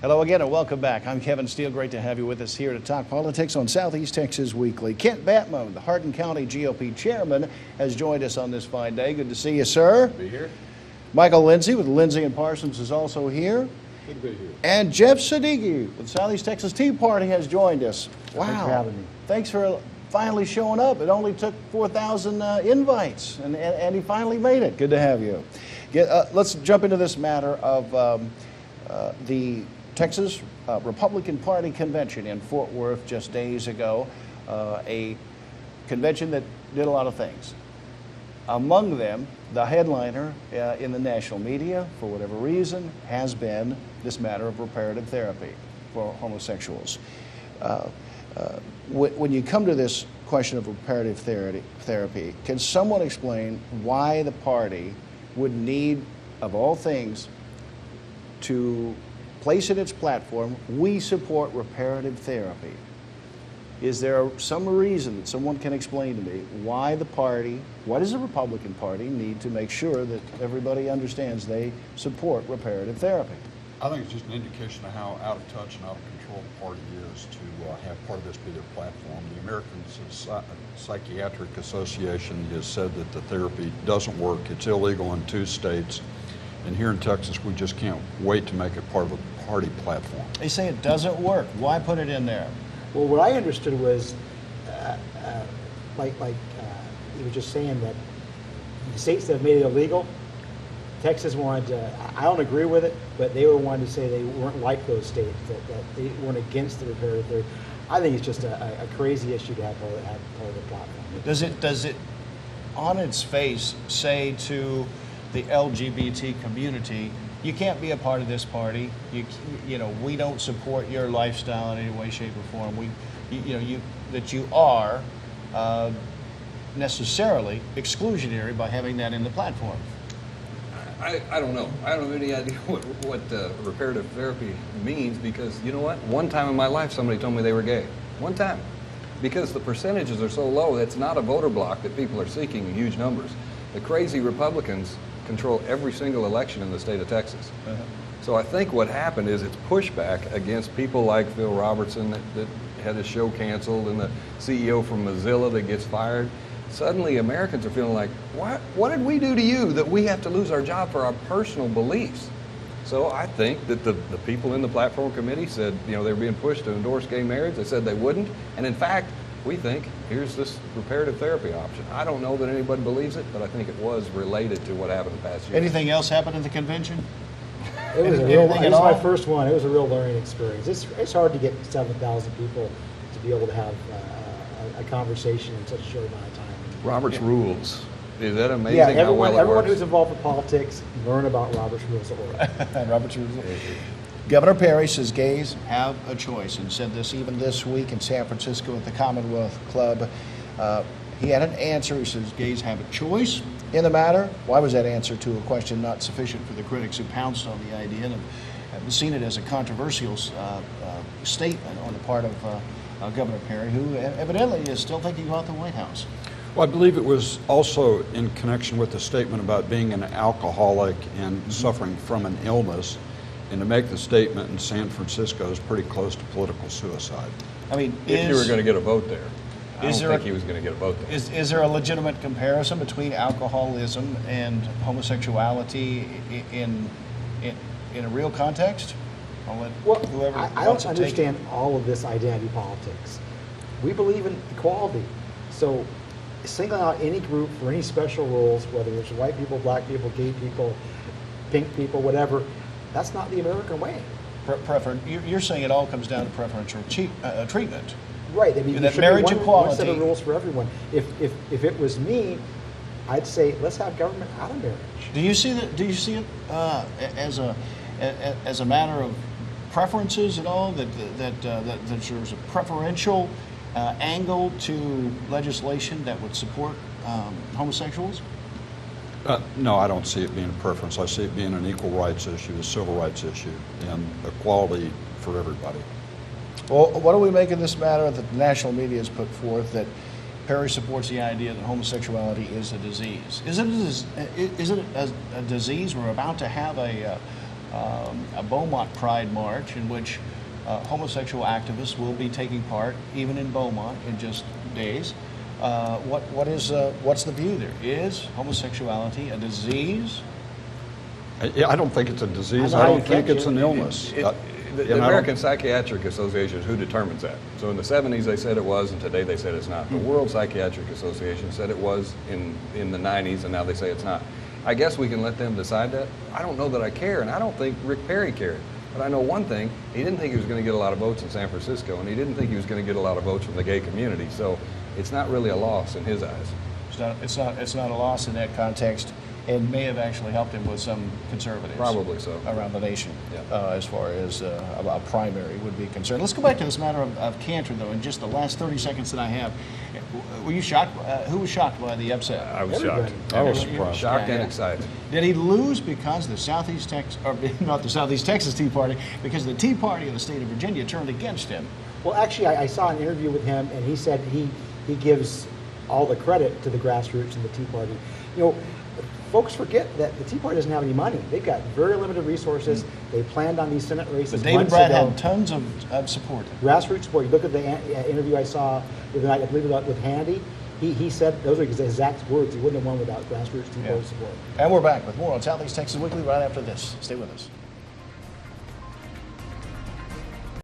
Hello again and welcome back. I'm Kevin Steele. Great to have you with us here to talk politics on Southeast Texas Weekly. Kent Batmone, the Hardin County GOP chairman, has joined us on this fine day. Good to see you, sir. Good to be here. Michael Lindsay with Lindsay and Parsons is also here. Good to be here. And Jeff Siddiqui with Southeast Texas Tea Party has joined us. Wow. Thanks for having me. Thanks for finally showing up. It only took 4,000 invites, and he finally made it. Good to have you. Let's jump into this matter of the Texas Republican Party convention in Fort Worth just days ago, a convention that did a lot of things. Among them, the headliner in the national media, for whatever reason, has been this matter of reparative therapy for homosexuals. When you come to this question of reparative therapy, can someone explain why the party would need, of all things, to place in its platform, we support reparative therapy? Is there some reason that someone can explain to me why the party, why does the Republican Party need to make sure that everybody understands they support reparative therapy? I think it's just an indication of how out of touch and out of control the party is to have part of this be their platform. The American Psychiatric Association has said that the therapy doesn't work. It's illegal in 2 states. And here in Texas, we just can't wait to make it part of a party platform. They say it doesn't work. Why put it in there? Well, what I understood was, you were just saying that the states that have made it illegal, Texas wanted to, I don't agree with it, but they were wanting to say they weren't like those states, that they weren't against the reparative therapy. I think it's just a crazy issue to have part of the platform. Does it on its face say to the LGBT community, you can't be a part of this party. You know, we don't support your lifestyle in any way, shape, or form. That you are necessarily exclusionary by having that in the platform. I don't know. I don't have any idea what reparative therapy means, because you know what? One time in my life somebody told me they were gay. One time. Because the percentages are so low, it's not a voter block that people are seeking in huge numbers. The crazy Republicans control every single election in the state of Texas. So I think what happened is it's pushback against people like Phil Robertson that had his show canceled, and the CEO from Mozilla that gets fired. Suddenly Americans are feeling like, what did we do to you that we have to lose our job for our personal beliefs? So I think that the people in the platform committee said, you know, they were being pushed to endorse gay marriage. They said they wouldn't. And in fact, we think here's this reparative therapy option. I don't know that anybody believes it, but I think it was related to what happened the past year. Anything else happen at the convention? It was my first one. It was a real learning experience. It's hard to get 7,000 people to be able to have a conversation in such a short amount of time. Robert's rules. Is that amazing? Yeah, how well it everyone works? who's involved with politics, learn about Robert's Rules of Order. Robert's Rules of Order. Governor Perry says gays have a choice, and said this even this week in San Francisco at the Commonwealth Club. He had an answer. He says gays have a choice in the matter. Why was that answer to a question not sufficient for the critics who pounced on the idea and have seen it as a controversial statement on the part of Governor Perry, who evidently is still thinking about the White House? Well, I believe it was also in connection with the statement about being an alcoholic and suffering from an illness. And to make the statement in San Francisco is pretty close to political suicide. I mean, If you were going to get a vote there. I don't think he was going to get a vote there. Is there a legitimate comparison between alcoholism and homosexuality in a real context? I'll let whoever I don't understand all of this identity politics. We believe in equality. So singling out any group for any special rules, whether it's white people, black people, gay people, pink people, whatever, that's not the American way. You're saying it all comes down to preferential treatment. Right. I mean, And there that should marriage be one equality. set of rules for everyone. If it was me, I'd say let's have government out of marriage. Do you see that? Do you see it as a matter of preferences at all? That there's a preferential angle to legislation that would support homosexuals? No, I don't see it being a preference. I see it being an equal rights issue, a civil rights issue, and equality for everybody. Well, what do we make of this matter that the national media has put forth, that Perry supports the idea that homosexuality is a disease? Is it a disease? We're about to have a Beaumont Pride March in which homosexual activists will be taking part, even in Beaumont, in just days. What's the view there? Is homosexuality a disease? I don't think it's a disease. I I know don't you think catch it's it. an illness. The American Psychiatric Association, who determines that? So in the 70s they said it was, and today they said it's not. The World Psychiatric Association said it was in the 90s, and now they say it's not. I guess we can let them decide that. I don't know that I care, and I don't think Rick Perry cared. But I know one thing, he didn't think he was going to get a lot of votes in San Francisco, and he didn't think he was going to get a lot of votes from the gay community. So it's not really a loss in his eyes. It's not a loss in that context, and may have actually helped him with some conservatives. Probably so. Around the nation, Yeah. as far as a primary would be concerned. Let's go back to this matter of Cantor, though, in just the last 30 seconds that I have. Were you shocked? Who was shocked by the upset? I was Everybody. shocked. I was Everybody? surprised. Shocked Yeah, and yeah. excited. Did he lose because the Southeast Texas, or not the Southeast Texas Tea Party, because the Tea Party in the state of Virginia turned against him? Well, actually, I saw an interview with him, and he said he gives all the credit to the grassroots and the Tea Party. You know, folks forget that the Tea Party doesn't have any money. They've got very limited resources. They planned on these Senate races But David months Brat ago. had tons of support. Grassroots support. You look at the interview I saw the other night, I believe, with Handy. He said those are his exact words. He wouldn't have won without grassroots Tea Party support. And we're back with more on Southeast Texas Weekly right after this. Stay with us.